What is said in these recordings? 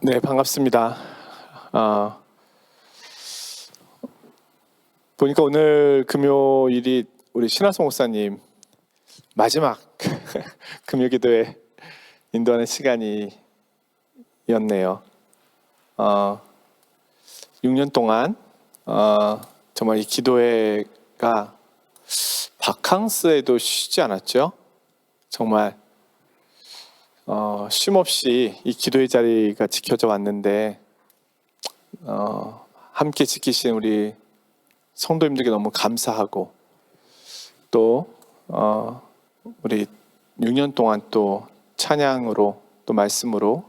네, 반갑습니다. 어, 보니까 오늘 금요일이 우리 신하성 목사님 마지막 금요기도에 인도하는 시간이었네요. 6년 동안 정말 이 기도회가 바캉스에도 쉬지 않았죠. 정말 쉼없이 이 기도의 자리가 지켜져 왔는데 함께 지키신 우리 성도님들께 너무 감사하고 또 우리 6년 동안 또 찬양으로 또 말씀으로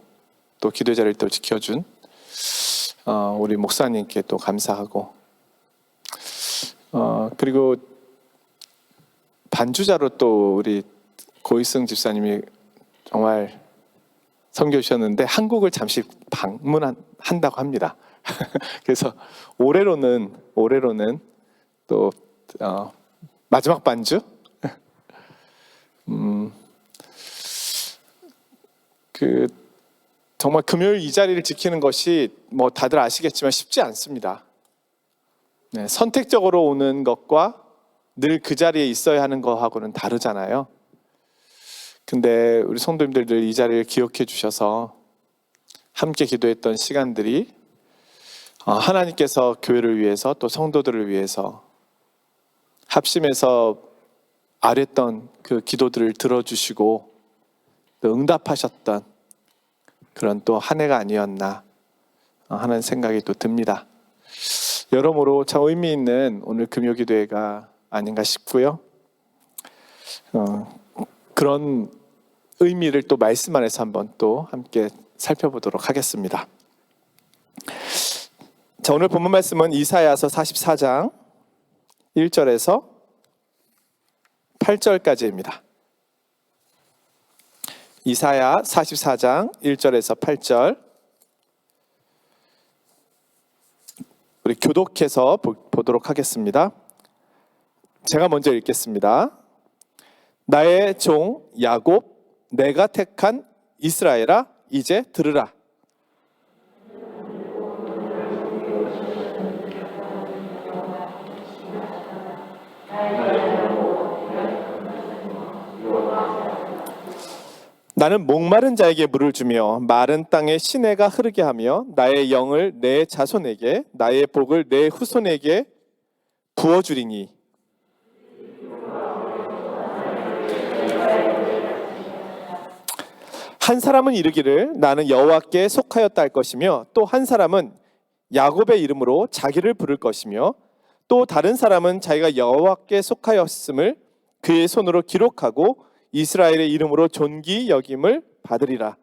또 기도의 자리를 또 지켜준 우리 목사님께 또 감사하고 그리고 반주자로 또 우리 고희승 집사님이 정말 섬겨주셨는데 한국을 잠시 방문한다고 합니다. 그래서 올해로는 또 마지막 반주 정말 금요일 이 자리를 지키는 것이 뭐 다들 아시겠지만 쉽지 않습니다. 네, 선택적으로 오는 것과 늘 그 자리에 있어야 하는 거하고는 다르잖아요. 근데 우리 성도님들 늘 이 자리를 기억해 주셔서 함께 기도했던 시간들이 하나님께서 교회를 위해서 또 성도들을 위해서 합심해서 아뢰던 그 기도들을 들어주시고 또 응답하셨던 그런 또 한 해가 아니었나 하는 생각이 또 듭니다. 여러모로 참 의미 있는 오늘 금요기도회가 아닌가 싶고요. 그런 의미를 또 말씀 안에서 한번 또 함께 살펴보도록 하겠습니다. 자, 오늘 본문 말씀은 이사야서 44장 1절에서 8절까지입니다. 이사야 44장 1절에서 8절 우리 교독해서 보도록 하겠습니다. 제가 먼저 읽겠습니다. 나의 종 야곱, 내가 택한 이스라엘아, 이제 들으라. 나는 목마른 자에게 물을 주며 마른 땅에 시내가 흐르게 하며 나의 영을 내 자손에게 나의 복을 내 후손에게 부어주리니 한 사람은 이르기를 나는 여호와께 속하였다 할 것이며 또 한 사람은 야곱의 이름으로 자기를 부를 것이며 또 다른 사람은 자기가 여호와께 속하였음을 그의 손으로 기록하고 이스라엘의 이름으로 존귀 여김을 받으리라.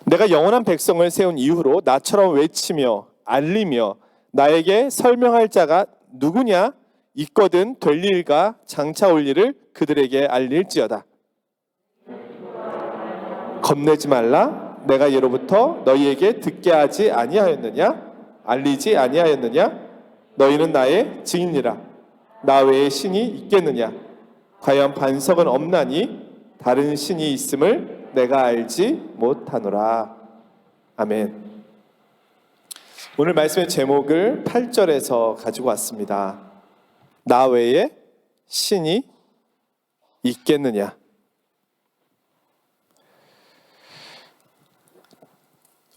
내가 영원한 백성을 세운 이후로 나처럼 외치며 알리며 나에게 설명할 자가 누구냐? 있거든 될 일과 장차 올 일을 그들에게 알릴지어다. 겁내지 말라. 내가 예로부터 너희에게 듣게 하지 아니하였느냐? 알리지 아니하였느냐? 너희는 나의 증인이라. 나 외에 신이 있겠느냐? 과연 반석은 없나니 다른 신이 있음을 내가 알지 못하노라. 아멘. 오늘 말씀의 제목을 8절에서 가지고 왔습니다. 나 외에 신이 있겠느냐?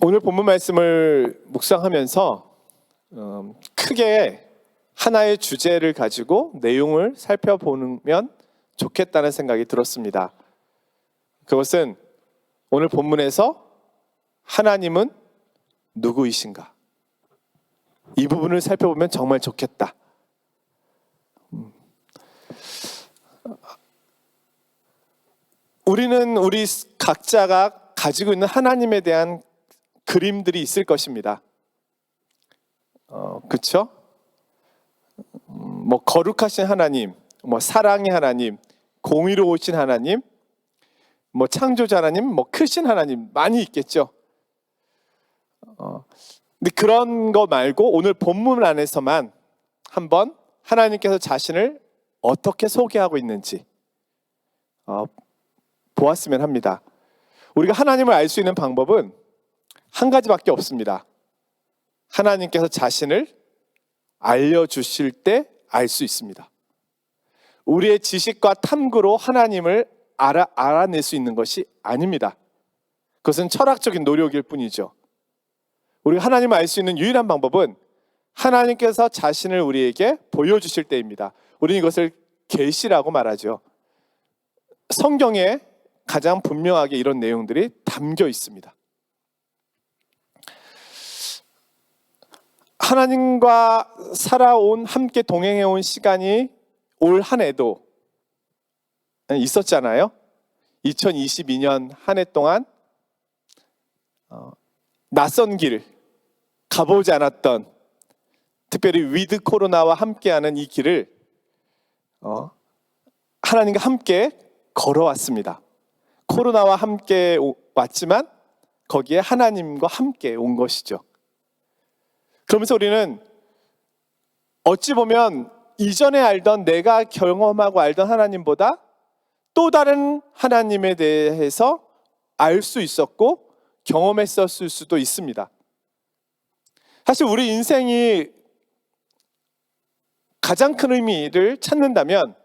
오늘 본문 말씀을 묵상하면서 크게 하나의 주제를 가지고 내용을 살펴보면 좋겠다는 생각이 들었습니다. 그것은 오늘 본문에서 하나님은 누구이신가? 이 부분을 살펴보면 정말 좋겠다. 우리는 우리 각자가 가지고 있는 하나님에 대한 그림들이 있을 것입니다. 그렇죠? 뭐 거룩하신 하나님, 뭐 사랑의 하나님, 공의로우신 하나님, 뭐 창조자 하나님, 뭐 크신 하나님 많이 있겠죠. 근데 그런 거 말고 오늘 본문 안에서만 한번 하나님께서 자신을 어떻게 소개하고 있는지 보았으면 합니다. 우리가 하나님을 알 수 있는 방법은 한 가지밖에 없습니다. 하나님께서 자신을 알려주실 때 알 수 있습니다. 우리의 지식과 탐구로 하나님을 알아낼 수 있는 것이 아닙니다. 그것은 철학적인 노력일 뿐이죠. 우리가 하나님을 알 수 있는 유일한 방법은 하나님께서 자신을 우리에게 보여주실 때입니다. 우리는 이것을 계시라고 말하죠. 성경에 가장 분명하게 이런 내용들이 담겨 있습니다. 하나님과 살아온, 함께 동행해온 시간이 올 한 해도 있었잖아요. 2022년 한 해 동안 낯선 길, 가보지 않았던, 특별히 위드 코로나와 함께하는 이 길을 하나님과 함께 걸어왔습니다. 코로나와 함께 왔지만 거기에 하나님과 함께 온 것이죠. 그러면서 우리는 어찌 보면 이전에 알던, 내가 경험하고 알던 하나님보다 또 다른 하나님에 대해서 알 수 있었고 경험했었을 수도 있습니다. 사실 우리 인생이 가장 큰 의미를 찾는다면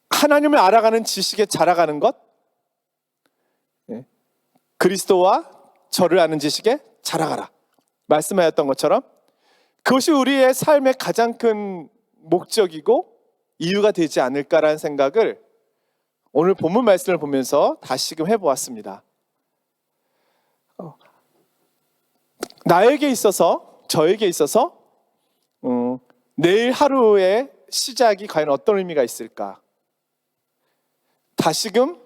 하나님을 알아가는 지식에 자라가는 것, 그리스도와 저를 아는 지식에 자라가라 말씀하였던 것처럼 그것이 우리의 삶의 가장 큰 목적이고 이유가 되지 않을까라는 생각을 오늘 본문 말씀을 보면서 다시금 해보았습니다. 나에게 있어서, 저에게 있어서 내일 하루의 시작이 과연 어떤 의미가 있을까? 다시금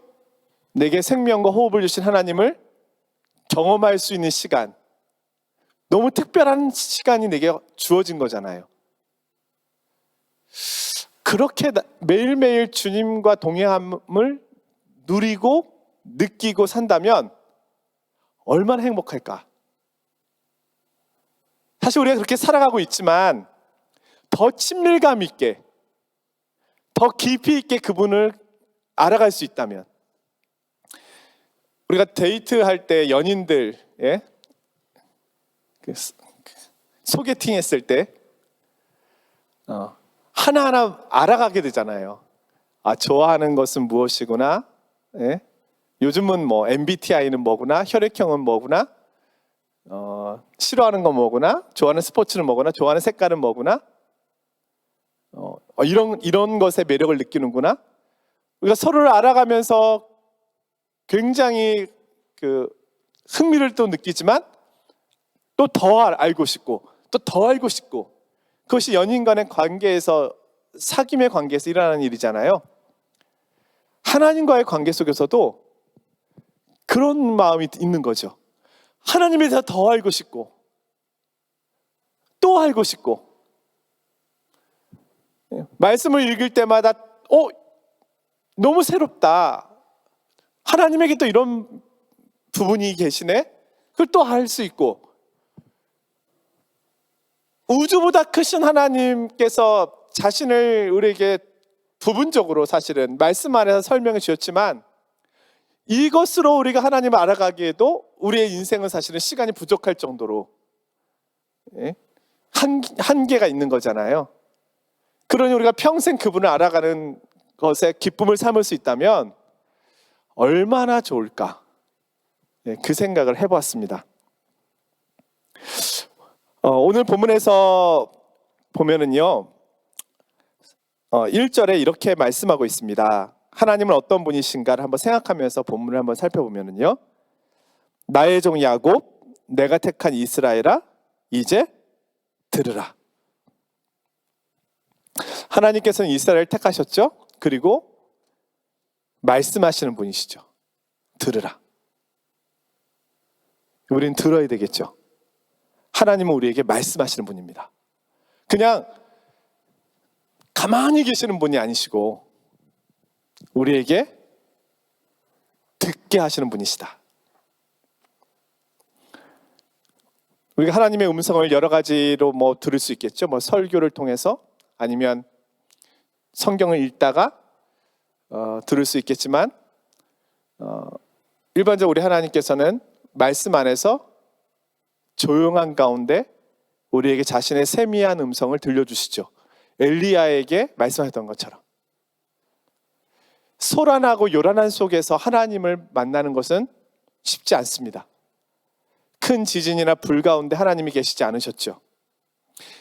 내게 생명과 호흡을 주신 하나님을 경험할 수 있는 시간, 너무 특별한 시간이 내게 주어진 거잖아요. 그렇게 매일매일 주님과 동행함을 누리고 느끼고 산다면 얼마나 행복할까? 사실 우리가 그렇게 살아가고 있지만 더 친밀감 있게, 더 깊이 있게 그분을 알아갈 수 있다면, 우리가 데이트할 때 연인들 소개팅 했을 때 하나하나 알아가게 되잖아요. 좋아하는 것은 무엇이구나, 요즘은 뭐 MBTI는 뭐구나, 혈액형은 뭐구나, 싫어하는 건 뭐구나, 좋아하는 스포츠는 뭐구나, 좋아하는 색깔은 뭐구나, 이런 것에 매력을 느끼는구나. 우리가 서로를 알아가면서 굉장히 흥미를 또 느끼지만 또 더 알고 싶고 또 더 알고 싶고, 그것이 연인 간의 관계에서, 사귐의 관계에서 일어나는 일이잖아요. 하나님과의 관계 속에서도 그런 마음이 있는 거죠. 하나님에 대해서 더 알고 싶고 또 알고 싶고, 말씀을 읽을 때마다 너무 새롭다, 하나님에게 또 이런 부분이 계시네, 그걸 또 알 수 있고, 우주보다 크신 하나님께서 자신을 우리에게 부분적으로 사실은 말씀 안에서 설명해 주셨지만, 이것으로 우리가 하나님을 알아가기에도 우리의 인생은 사실은 시간이 부족할 정도로 한계가 있는 거잖아요. 그러니 우리가 평생 그분을 알아가는 것에 기쁨을 삼을 수 있다면 얼마나 좋을까, 그 생각을 해보았습니다. 오늘 본문에서 보면은요, 1절에 이렇게 말씀하고 있습니다. 하나님은 어떤 분이신가를 한번 생각하면서 본문을 한번 살펴보면은요, 나의 종 야곱, 내가 택한 이스라엘아, 이제 들으라. 하나님께서는 이스라엘을 택하셨죠. 그리고 말씀하시는 분이시죠. 들으라. 우리는 들어야 되겠죠. 하나님은 우리에게 말씀하시는 분입니다. 그냥 가만히 계시는 분이 아니시고 우리에게 듣게 하시는 분이시다. 우리가 하나님의 음성을 여러 가지로 들을 수 있겠죠. 설교를 통해서 아니면 성경을 읽다가 들을 수 있겠지만 일반적으로 우리 하나님께서는 말씀 안에서 조용한 가운데 우리에게 자신의 세미한 음성을 들려주시죠. 엘리야에게 말씀하셨던 것처럼. 소란하고 요란한 속에서 하나님을 만나는 것은 쉽지 않습니다. 큰 지진이나 불 가운데 하나님이 계시지 않으셨죠.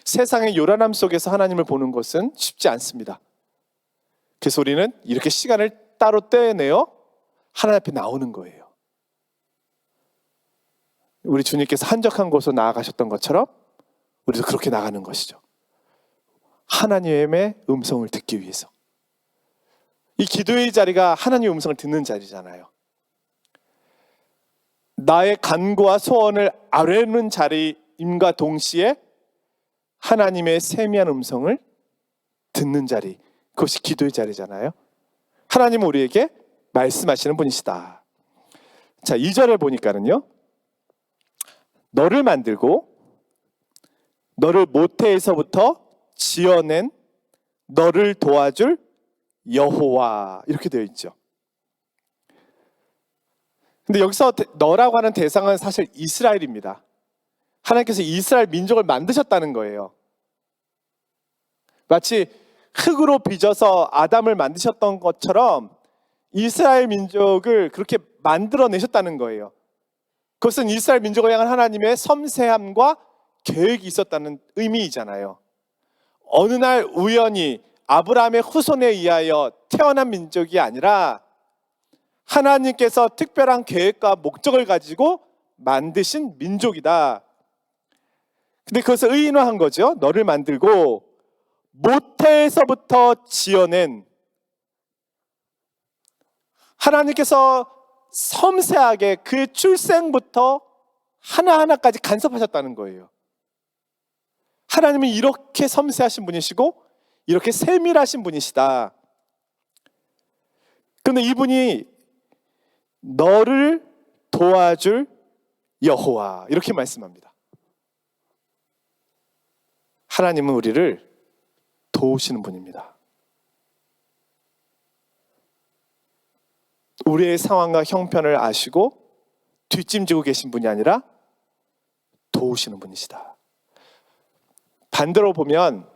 세상의 요란함 속에서 하나님을 보는 것은 쉽지 않습니다. 그래서 우리는 이렇게 시간을 따로 떼내어 하나님 앞에 나오는 거예요. 우리 주님께서 한적한 곳으로 나아가셨던 것처럼 우리도 그렇게 나가는 것이죠. 하나님의 음성을 듣기 위해서. 이 기도의 자리가 하나님의 음성을 듣는 자리잖아요. 나의 간구와 소원을 아뢰는 자리임과 동시에 하나님의 세미한 음성을 듣는 자리, 그것이 기도의 자리잖아요. 하나님은 우리에게 말씀하시는 분이시다. 자, 2절에 보니까는요, 너를 만들고 너를 모태에서부터 지어낸 너를 도와줄 여호와, 이렇게 되어 있죠. 근데 여기서 너라고 하는 대상은 사실 이스라엘입니다. 하나님께서 이스라엘 민족을 만드셨다는 거예요. 마치 흙으로 빚어서 아담을 만드셨던 것처럼 이스라엘 민족을 그렇게 만들어내셨다는 거예요. 그것은 이스라엘 민족을 향한 하나님의 섬세함과 계획이 있었다는 의미이잖아요. 어느 날 우연히 아브라함의 후손에 의하여 태어난 민족이 아니라 하나님께서 특별한 계획과 목적을 가지고 만드신 민족이다. 근데 그것을 의인화한 거죠. 너를 만들고 모태에서부터 지어낸, 하나님께서 섬세하게 그의 출생부터 하나하나까지 간섭하셨다는 거예요. 하나님은 이렇게 섬세하신 분이시고 이렇게 세밀하신 분이시다. 그런데 이분이 너를 도와줄 여호와, 이렇게 말씀합니다. 하나님은 우리를 도우시는 분입니다. 우리의 상황과 형편을 아시고 뒷짐지고 계신 분이 아니라 도우시는 분이시다. 반대로 보면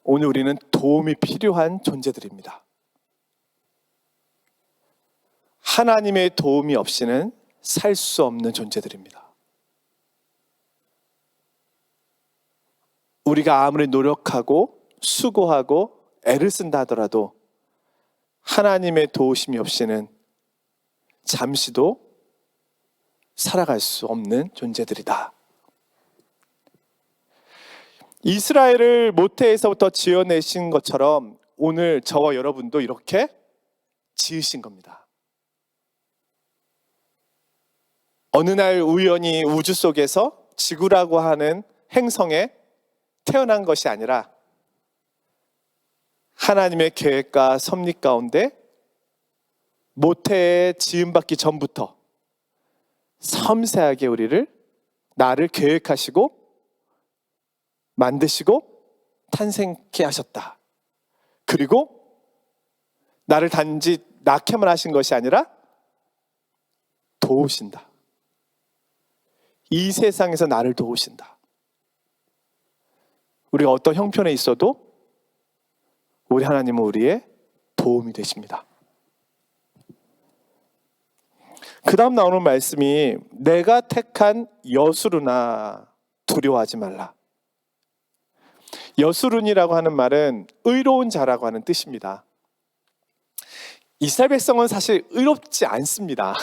오늘 우리는 도움이 필요한 존재들입니다. 하나님의 도움이 없이는 살 수 없는 존재들입니다. 우리가 아무리 노력하고 수고하고 애를 쓴다 하더라도 하나님의 도우심이 없이는 잠시도 살아갈 수 없는 존재들이다. 이스라엘을 모태에서부터 지어내신 것처럼 오늘 저와 여러분도 이렇게 지으신 겁니다. 어느 날 우연히 우주 속에서 지구라고 하는 행성에 태어난 것이 아니라 하나님의 계획과 섭리 가운데 모태에 지음받기 전부터 섬세하게 나를 계획하시고 만드시고 탄생케 하셨다. 그리고 나를 단지 낳게만 하신 것이 아니라 도우신다. 이 세상에서 나를 도우신다. 우리가 어떤 형편에 있어도 우리 하나님은 우리의 도움이 되십니다. 그 다음 나오는 말씀이 내가 택한 여수르나 두려워하지 말라. 여수룬이라고 하는 말은 의로운 자라고 하는 뜻입니다. 이스라엘 백성은 사실 의롭지 않습니다.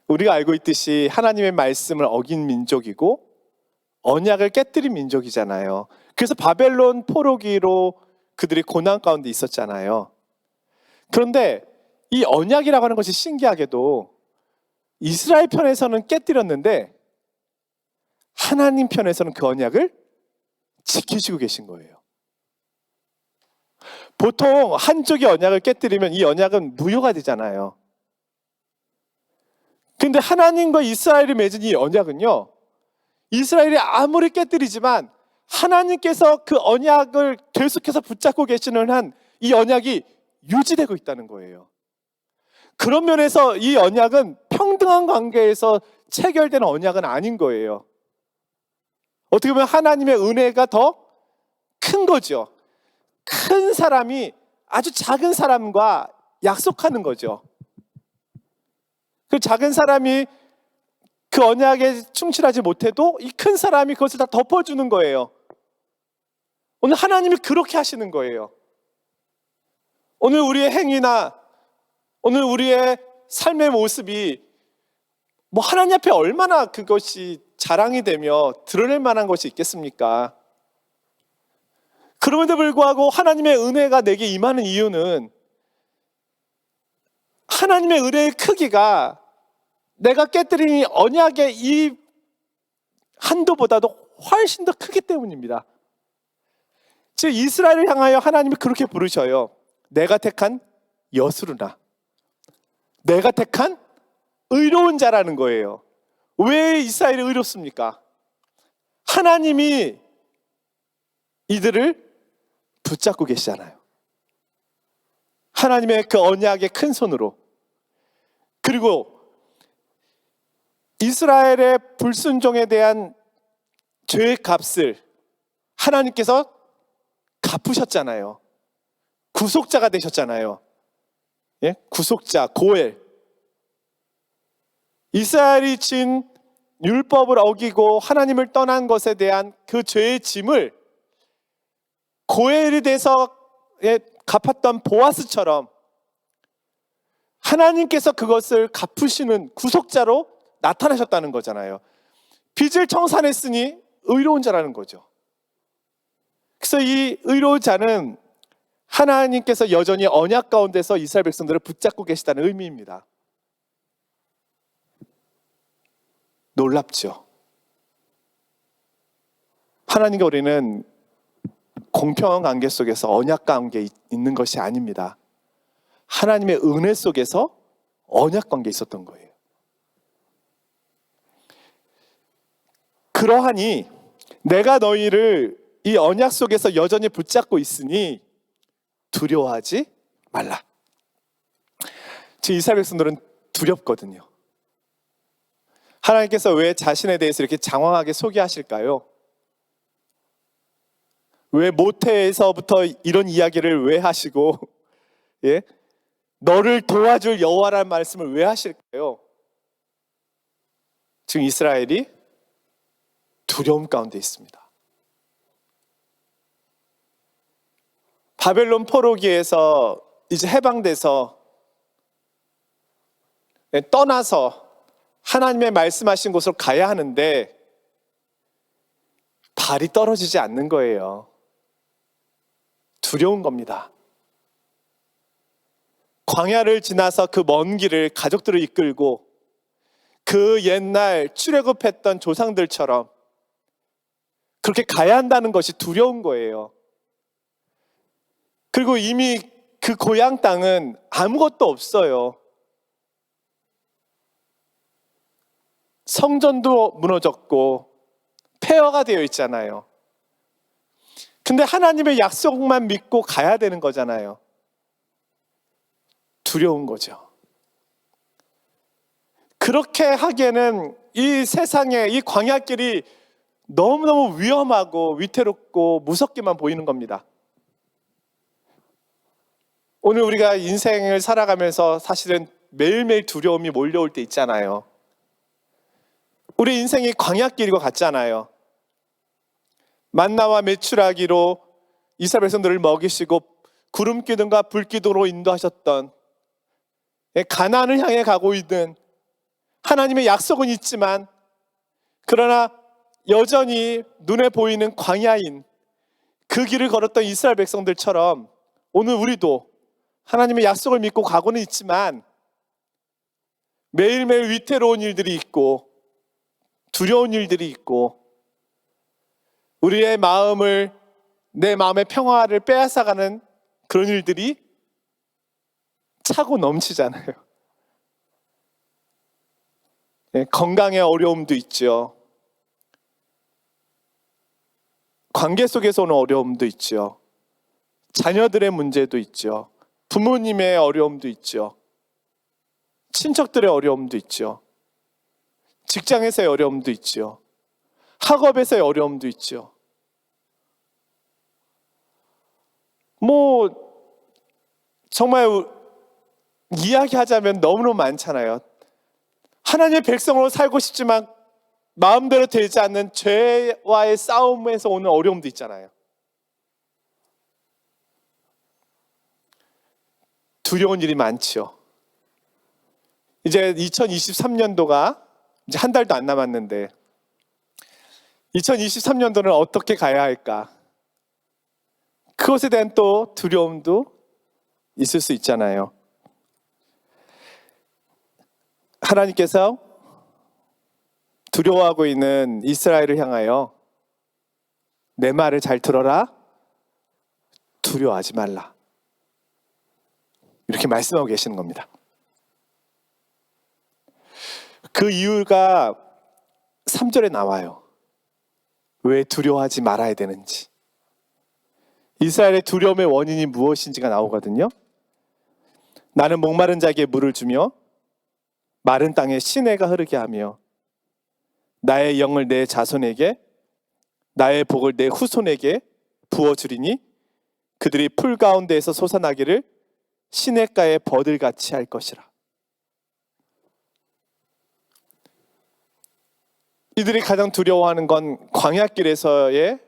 우리가 알고 있듯이 하나님의 말씀을 어긴 민족이고 언약을 깨뜨린 민족이잖아요. 그래서 바벨론 포로기로 그들이 고난 가운데 있었잖아요. 그런데 이 언약이라고 하는 것이 신기하게도 이스라엘 편에서는 깨뜨렸는데 하나님 편에서는 그 언약을 지키시고 계신 거예요. 보통 한쪽이 언약을 깨뜨리면 이 언약은 무효가 되잖아요. 근데 하나님과 이스라엘이 맺은 이 언약은요, 이스라엘이 아무리 깨뜨리지만 하나님께서 그 언약을 계속해서 붙잡고 계시는 한 이 언약이 유지되고 있다는 거예요. 그런 면에서 이 언약은 평등한 관계에서 체결된 언약은 아닌 거예요. 어떻게 보면 하나님의 은혜가 더 큰 거죠. 큰 사람이 아주 작은 사람과 약속하는 거죠. 그 작은 사람이 그 언약에 충실하지 못해도 이 큰 사람이 그것을 다 덮어주는 거예요. 오늘 하나님이 그렇게 하시는 거예요. 오늘 우리의 행위나 오늘 우리의 삶의 모습이 뭐 하나님 앞에 얼마나 그것이 자랑이 되며 드러낼 만한 것이 있겠습니까? 그럼에도 불구하고 하나님의 은혜가 내게 임하는 이유는 하나님의 은혜의 크기가 내가 깨뜨린 이 언약의 이 한도보다도 훨씬 더 크기 때문입니다. 즉 이스라엘을 향하여 하나님이 그렇게 부르셔요. 내가 택한 여수르나, 내가 택한 의로운 자라는 거예요. 왜 이스라엘이 의롭습니까? 하나님이 이들을 붙잡고 계시잖아요. 하나님의 그 언약의 큰 손으로. 그리고 이스라엘의 불순종에 대한 죄의 값을 하나님께서 갚으셨잖아요. 구속자가 되셨잖아요. 예? 구속자, 고엘. 이스라엘이 진 율법을 어기고 하나님을 떠난 것에 대한 그 죄의 짐을 고엘이 돼서 갚았던 보아스처럼 하나님께서 그것을 갚으시는 구속자로 나타나셨다는 거잖아요. 빚을 청산했으니 의로운 자라는 거죠. 그래서 이 의로운 자는 하나님께서 여전히 언약 가운데서 이스라엘 백성들을 붙잡고 계시다는 의미입니다. 놀랍죠. 하나님과 우리는 공평한 관계 속에서 언약 관계에 있는 것이 아닙니다. 하나님의 은혜 속에서 언약 관계에 있었던 거예요. 그러하니 내가 너희를 이 언약 속에서 여전히 붙잡고 있으니 두려워하지 말라. 지금 이스라엘 백성들은 두렵거든요. 하나님께서 왜 자신에 대해서 이렇게 장황하게 소개하실까요? 왜 모태에서부터 이런 이야기를 왜 하시고, 예? 너를 도와줄 여호와라는 말씀을 왜 하실까요? 지금 이스라엘이 두려움 가운데 있습니다. 바벨론 포로기에서 이제 해방돼서 떠나서 하나님의 말씀하신 곳으로 가야 하는데 발이 떨어지지 않는 거예요. 두려운 겁니다. 광야를 지나서 그 먼 길을 가족들을 이끌고 그 옛날 출애굽했던 조상들처럼 그렇게 가야 한다는 것이 두려운 거예요. 그리고 이미 그 고향 땅은 아무것도 없어요. 성전도 무너졌고 폐허가 되어 있잖아요. 근데 하나님의 약속만 믿고 가야 되는 거잖아요. 두려운 거죠. 그렇게 하기에는 이 세상에 이 광야길이 너무너무 위험하고 위태롭고 무섭게만 보이는 겁니다. 오늘 우리가 인생을 살아가면서 사실은 매일매일 두려움이 몰려올 때 있잖아요. 우리 인생이 광야길이고 같잖아요. 만나와 메추라기로 이스라엘 백성들을 먹이시고 구름 기둥과 불 기둥으로 인도하셨던, 가나안을 향해 가고 있는 하나님의 약속은 있지만 그러나 여전히 눈에 보이는 광야인 그 길을 걸었던 이스라엘 백성들처럼 오늘 우리도 하나님의 약속을 믿고 가고는 있지만 매일매일 위태로운 일들이 있고 두려운 일들이 있고 우리의 마음을, 내 마음의 평화를 빼앗아가는 그런 일들이 차고 넘치잖아요. 건강의 어려움도 있죠. 관계 속에서 오는 어려움도 있죠. 자녀들의 문제도 있죠. 부모님의 어려움도 있죠. 친척들의 어려움도 있죠. 직장에서의 어려움도 있죠. 학업에서의 어려움도 있죠. 정말 이야기하자면 너무너무 많잖아요. 하나님의 백성으로 살고 싶지만 마음대로 되지 않는 죄와의 싸움에서 오는 어려움도 있잖아요. 두려운 일이 많죠. 이제 2023년도가 이제 한 달도 안 남았는데 2023년도는 어떻게 가야 할까? 그것에 대한 또 두려움도 있을 수 있잖아요. 하나님께서 두려워하고 있는 이스라엘을 향하여 내 말을 잘 들어라. 두려워하지 말라. 이렇게 말씀하고 계시는 겁니다. 그 이유가 3절에 나와요. 왜 두려워하지 말아야 되는지. 이스라엘의 두려움의 원인이 무엇인지가 나오거든요. 나는 목마른 자에게 물을 주며 마른 땅에 시내가 흐르게 하며 나의 영을 내 자손에게 나의 복을 내 후손에게 부어주리니 그들이 풀 가운데에서 솟아나기를 시냇가의 버들같이 할 것이라. 이들이 가장 두려워하는 건 광야길에서의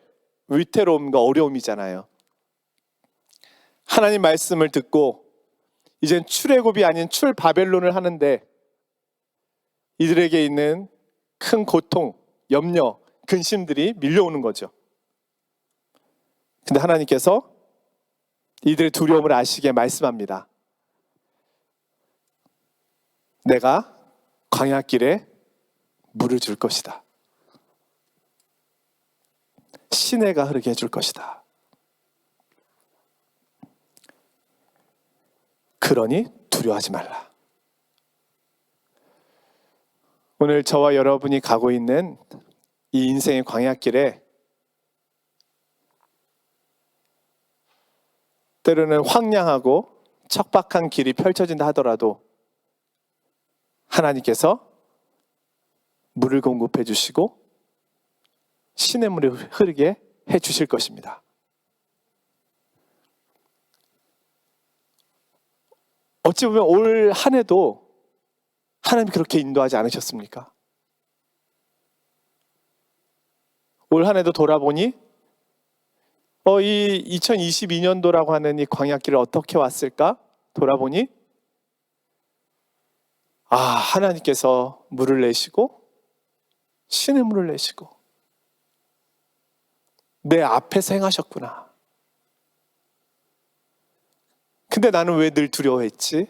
위태로움과 어려움이잖아요. 하나님 말씀을 듣고 이젠 출애굽이 아닌 출바벨론을 하는데 이들에게 있는 큰 고통, 염려, 근심들이 밀려오는 거죠. 근데 하나님께서 이들의 두려움을 아시게 말씀합니다. 내가 광야길에 물을 줄 것이다. 시내가 흐르게 해줄 것이다. 그러니 두려워하지 말라. 오늘 저와 여러분이 가고 있는 이 인생의 광야길에 때로는 황량하고 척박한 길이 펼쳐진다 하더라도 하나님께서 물을 공급해 주시고 시냇물이 흐르게 해 주실 것입니다. 어찌 보면 올 한 해도 하나님이 그렇게 인도하지 않으셨습니까? 올 한 해도 돌아보니 이 2022년도라고 하는 이 광야길을 어떻게 왔을까? 돌아보니 하나님께서 물을 내시고 시냇물을 내시고 내 앞에서 행하셨구나. 근데 나는 왜 늘 두려워했지?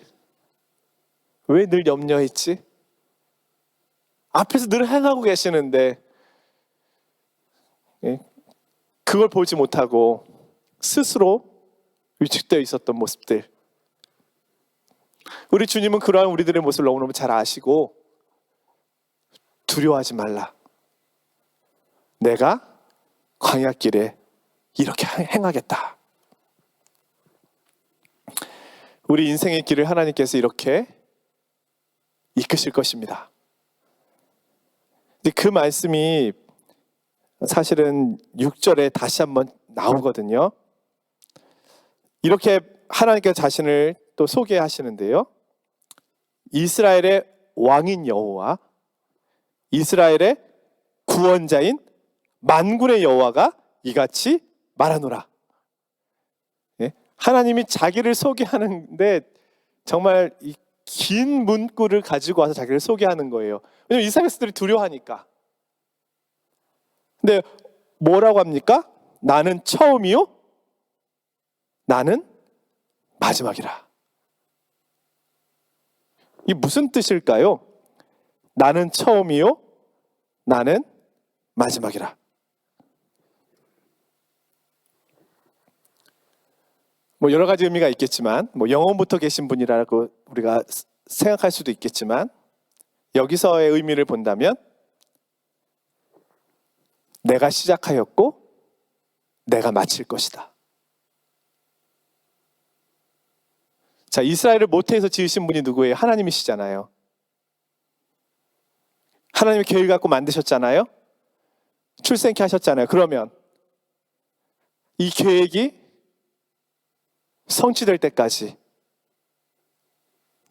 왜 늘 염려했지? 앞에서 늘 행하고 계시는데 그걸 보지 못하고 스스로 위축되어 있었던 모습들. 우리 주님은 그러한 우리들의 모습을 너무너무 잘 아시고 두려워하지 말라. 내가 광야길에 이렇게 행하겠다. 우리 인생의 길을 하나님께서 이렇게 이끄실 것입니다. 근데 그 말씀이 사실은 6절에 다시 한번 나오거든요. 이렇게 하나님께서 자신을 또 소개하시는데요. 이스라엘의 왕인 여호와, 이스라엘의 구원자인 만군의 여호와가 이같이 말하노라. 하나님이 자기를 소개하는데 정말 이 긴 문구를 가지고 와서 자기를 소개하는 거예요. 왜냐하면 이스라엘 백성들이 두려워하니까. 근데 뭐라고 합니까? 나는 처음이요, 나는 마지막이라. 이게 무슨 뜻일까요? 나는 처음이요, 나는 마지막이라. 여러 가지 의미가 있겠지만 영원부터 계신 분이라고 우리가 생각할 수도 있겠지만 여기서의 의미를 본다면 내가 시작하였고 내가 마칠 것이다. 자, 이스라엘을 모태에서 지으신 분이 누구예요? 하나님이시잖아요. 하나님의 계획을 갖고 만드셨잖아요. 출생케 하셨잖아요. 그러면 이 계획이 성취될 때까지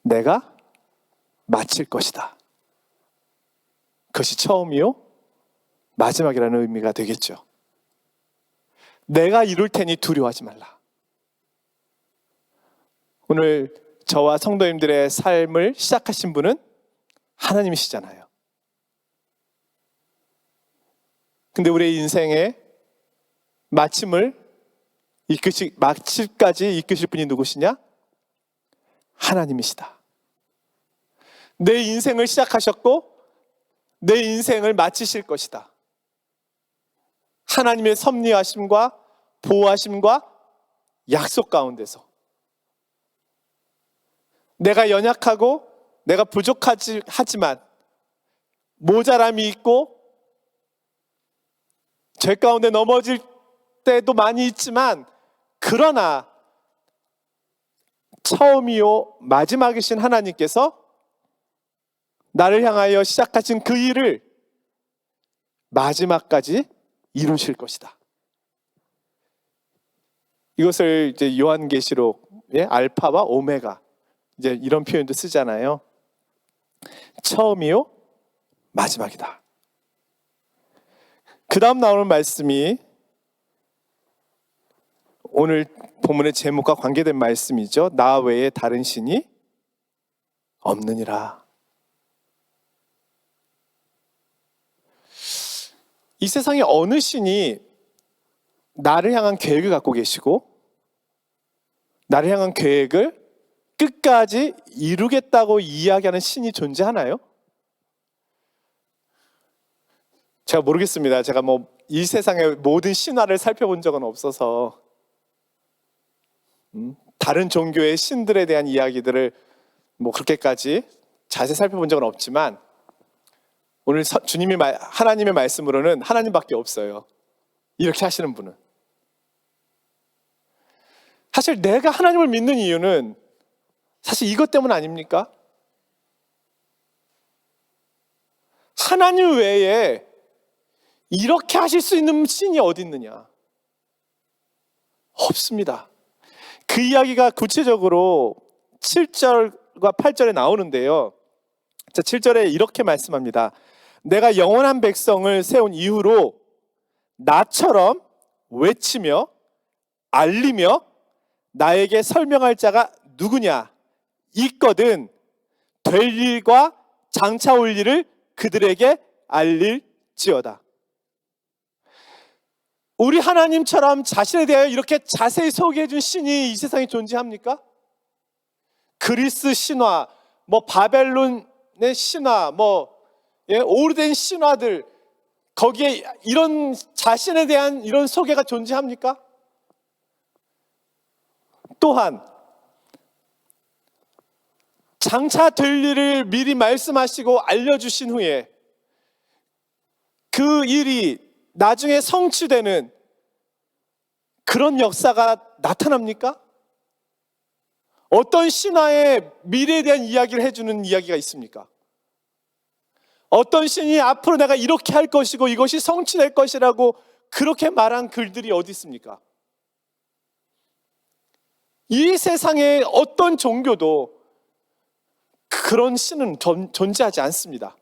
내가 마칠 것이다. 그것이 처음이요 마지막이라는 의미가 되겠죠. 내가 이룰 테니 두려워하지 말라. 오늘 저와 성도님들의 삶을 시작하신 분은 하나님이시잖아요. 근데 우리의 인생의 마침까지 이끄실 분이 누구시냐? 하나님이시다. 내 인생을 시작하셨고 내 인생을 마치실 것이다. 하나님의 섭리하심과 보호하심과 약속 가운데서 내가 연약하고 내가 부족하지만 모자람이 있고 죄 가운데 넘어질 때도 많이 있지만 그러나 처음이요 마지막이신 하나님께서 나를 향하여 시작하신 그 일을 마지막까지 이루실 것이다. 이것을 이제 요한계시록의 알파와 오메가 이제 이런 표현도 쓰잖아요. 처음이요 마지막이다. 그 다음 나오는 말씀이 오늘 본문의 제목과 관계된 말씀이죠. 나 외에 다른 신이 없느니라. 이 세상에 어느 신이 나를 향한 계획을 갖고 계시고 나를 향한 계획을 끝까지 이루겠다고 이야기하는 신이 존재하나요? 제가 모르겠습니다. 제가 이 세상의 모든 신화를 살펴본 적은 없어서 다른 종교의 신들에 대한 이야기들을 그렇게까지 자세히 살펴본 적은 없지만 오늘 하나님의 말씀으로는 하나님밖에 없어요. 이렇게 하시는 분은. 사실 내가 하나님을 믿는 이유는 사실 이것 때문 아닙니까? 하나님 외에 이렇게 하실 수 있는 신이 어디 있느냐? 없습니다. 그 이야기가 구체적으로 7절과 8절에 나오는데요. 자, 7절에 이렇게 말씀합니다. 내가 영원한 백성을 세운 이후로 나처럼 외치며 알리며 나에게 설명할 자가 누구냐? 있거든 될 일과 장차 올 일을 그들에게 알릴지어다. 우리 하나님처럼 자신에 대하여 이렇게 자세히 소개해 준 신이 이 세상에 존재합니까? 그리스 신화, 바벨론의 신화, 오래된 신화들 거기에 이런 자신에 대한 이런 소개가 존재합니까? 또한 장차 될 일을 미리 말씀하시고 알려주신 후에 그 일이 나중에 성취되는 그런 역사가 나타납니까? 어떤 신화의 미래에 대한 이야기를 해주는 이야기가 있습니까? 어떤 신이 앞으로 내가 이렇게 할 것이고 이것이 성취될 것이라고 그렇게 말한 글들이 어디 있습니까? 이 세상의 어떤 종교도 그런 신은 존재하지 않습니다.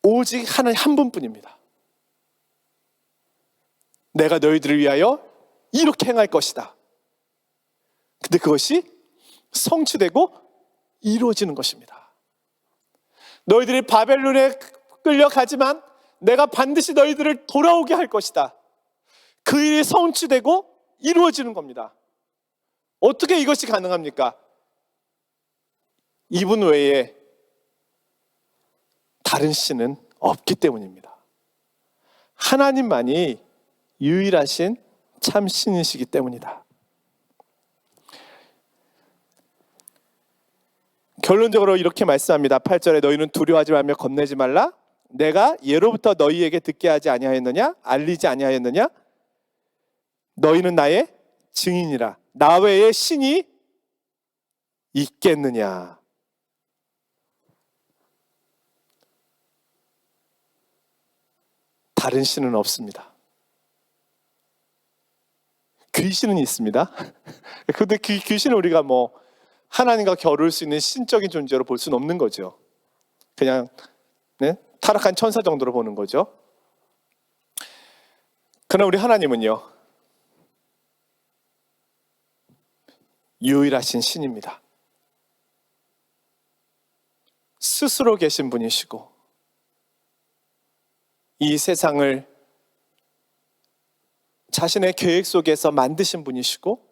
오직 하나님 한 분뿐입니다. 내가 너희들을 위하여 이렇게 행할 것이다. 근데 그것이 성취되고 이루어지는 것입니다. 너희들이 바벨론에 끌려가지만 내가 반드시 너희들을 돌아오게 할 것이다. 그 일이 성취되고 이루어지는 겁니다. 어떻게 이것이 가능합니까? 이분 외에 다른 신은 없기 때문입니다. 하나님만이 유일하신 참 신이시기 때문이다. 결론적으로 이렇게 말씀합니다. 8절에 너희는 두려워하지 말며 겁내지 말라. 내가 예로부터 너희에게 듣게 하지 아니하였느냐? 알리지 아니하였느냐? 너희는 나의 증인이라. 나 외에 신이 있겠느냐? 다른 신은 없습니다. 귀신은 있습니다. 근데 그 귀신은 우리가 뭐 하나님과 겨룰 수 있는 신적인 존재로 볼 수는 없는 거죠. 그냥 타락한 천사 정도로 보는 거죠. 그러나 우리 하나님은요, 유일하신 신입니다. 스스로 계신 분이시고 이 세상을 자신의 계획 속에서 만드신 분이시고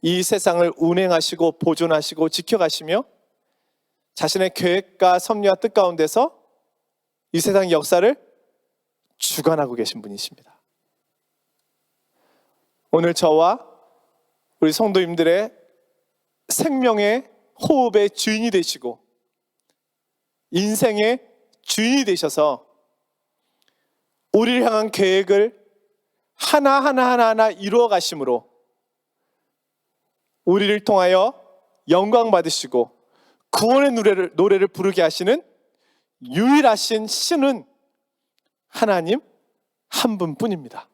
이 세상을 운행하시고 보존하시고 지켜가시며 자신의 계획과 섭리와 뜻 가운데서 이 세상의 역사를 주관하고 계신 분이십니다. 오늘 저와 우리 성도님들의 생명의 호흡의 주인이 되시고 인생의 주인이 되셔서 우리를 향한 계획을 하나하나 이루어 가심으로 우리를 통하여 영광 받으시고 구원의 노래를 부르게 하시는 유일하신 신은 하나님 한 분뿐입니다.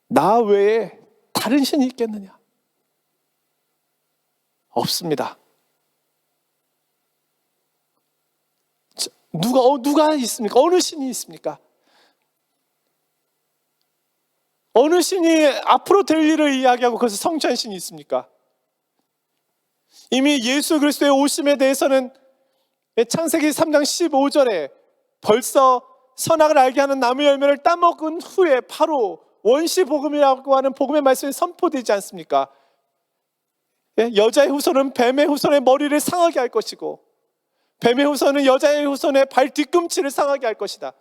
나 외에 다른 신이 있겠느냐? 없습니다. 누가 있습니까? 어느 신이 있습니까? 어느 신이 앞으로 될 일을 이야기하고 그것을 성취한 신이 있습니까? 이미 예수 그리스도의 오심에 대해서는 창세기 3장 15절에 벌써 선악을 알게 하는 나무 열매를 따먹은 후에 바로 원시 복음이라고 하는 복음의 말씀이 선포되지 않습니까? 여자의 후손은 뱀의 후손의 머리를 상하게 할 것이고 뱀의 후손은 여자의 후손의 발 뒤꿈치를 상하게 할 것이다.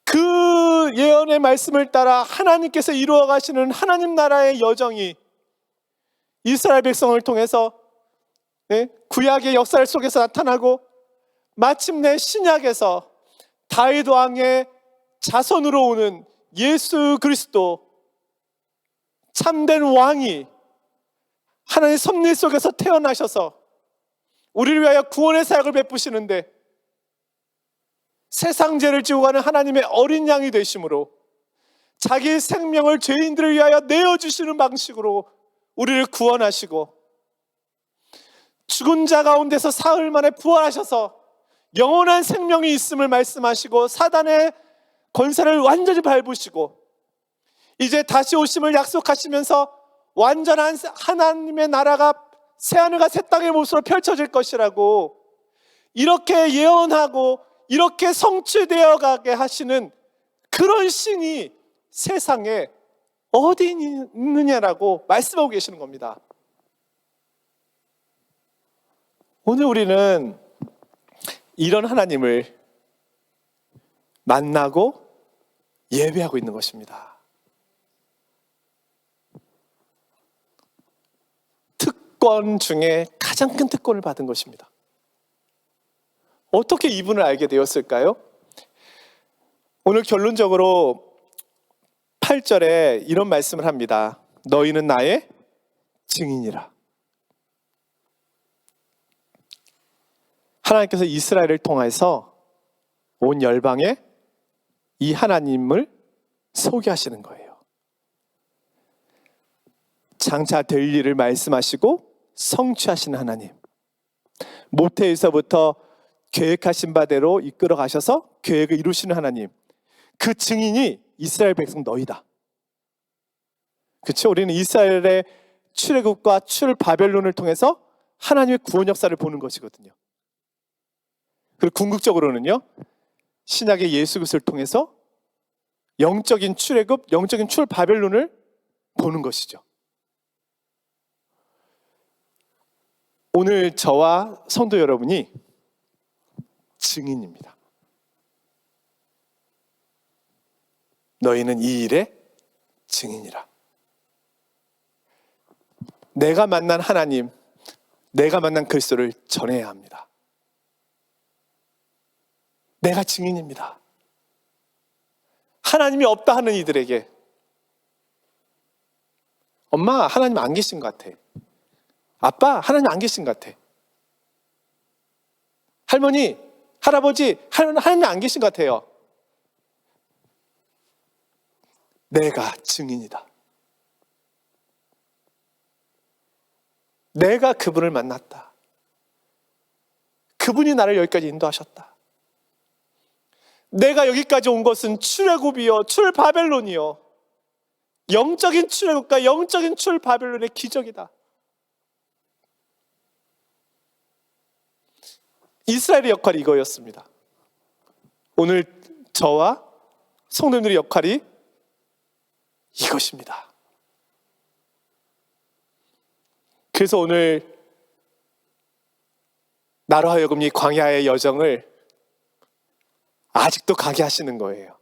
그 예언의 말씀을 따라 하나님께서 이루어 가시는 하나님 나라의 여정이 이스라엘 백성을 통해서 구약의 역사 속에서 나타나고 마침내 신약에서 다윗 왕의 자손으로 오는 예수 그리스도 참된 왕이 하나님의 섭리 속에서 태어나셔서 우리를 위하여 구원의 사역을 베푸시는데 세상 죄를 지고 가는 하나님의 어린 양이 되심으로 자기의 생명을 죄인들을 위하여 내어주시는 방식으로 우리를 구원하시고 죽은 자 가운데서 사흘 만에 부활하셔서 영원한 생명이 있음을 말씀하시고 사단의 권세를 완전히 밟으시고 이제 다시 오심을 약속하시면서 완전한 하나님의 나라가 새하늘과 새 땅의 모습으로 펼쳐질 것이라고 이렇게 예언하고 이렇게 성취되어 가게 하시는 그런 신이 세상에 어디 있느냐라고 말씀하고 계시는 겁니다. 오늘 우리는 이런 하나님을 만나고 예배하고 있는 것입니다. 특권 중에 가장 큰 특권을 받은 것입니다. 어떻게 이분을 알게 되었을까요? 오늘 결론적으로 8절에 이런 말씀을 합니다. 너희는 나의 증인이라. 하나님께서 이스라엘을 통해서 온 열방에 이 하나님을 소개하시는 거예요. 장차 될 일을 말씀하시고 성취하시는 하나님. 모태에서부터 계획하신 바대로 이끌어 가셔서 계획을 이루시는 하나님. 그 증인이 이스라엘 백성 너희다. 그렇죠? 우리는 이스라엘의 출애굽과 출바벨론을 통해서 하나님의 구원 역사를 보는 것이거든요. 그리고 궁극적으로는요, 신약의 예수 그리스도를 통해서 영적인 출애굽, 영적인 출바벨론을 보는 것이죠. 오늘 저와 성도 여러분이 증인입니다. 너희는 이 일의 증인이라. 내가 만난 하나님, 내가 만난 그리스도를 전해야 합니다. 내가 증인입니다. 하나님이 없다 하는 이들에게, 엄마, 하나님 안 계신 것 같아. 아빠, 하나님 안 계신 것 같아. 할머니, 할아버지, 하나님 안 계신 것 같아요. 내가 증인이다. 내가 그분을 만났다. 그분이 나를 여기까지 인도하셨다. 내가 여기까지 온 것은 출애굽이요, 출바벨론이요. 영적인 출애굽과 영적인 출바벨론의 기적이다. 이스라엘의 역할이 이거였습니다. 오늘 저와 성도님들의 역할이 이것입니다. 그래서 오늘 나로 하여금 이 광야의 여정을 아직도 가게 하시는 거예요.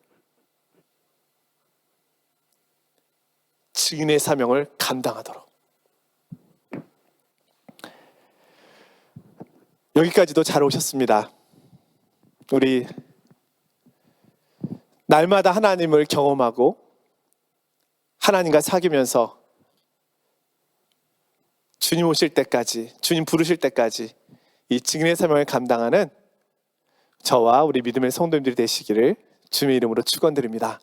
증인의 사명을 감당하도록. 여기까지도 잘 오셨습니다. 우리 날마다 하나님을 경험하고 하나님과 사귀면서 주님 오실 때까지, 주님 부르실 때까지 이 증인의 사명을 감당하는 저와 우리 믿음의 성도님들이 되시기를 주님의 이름으로 축원드립니다.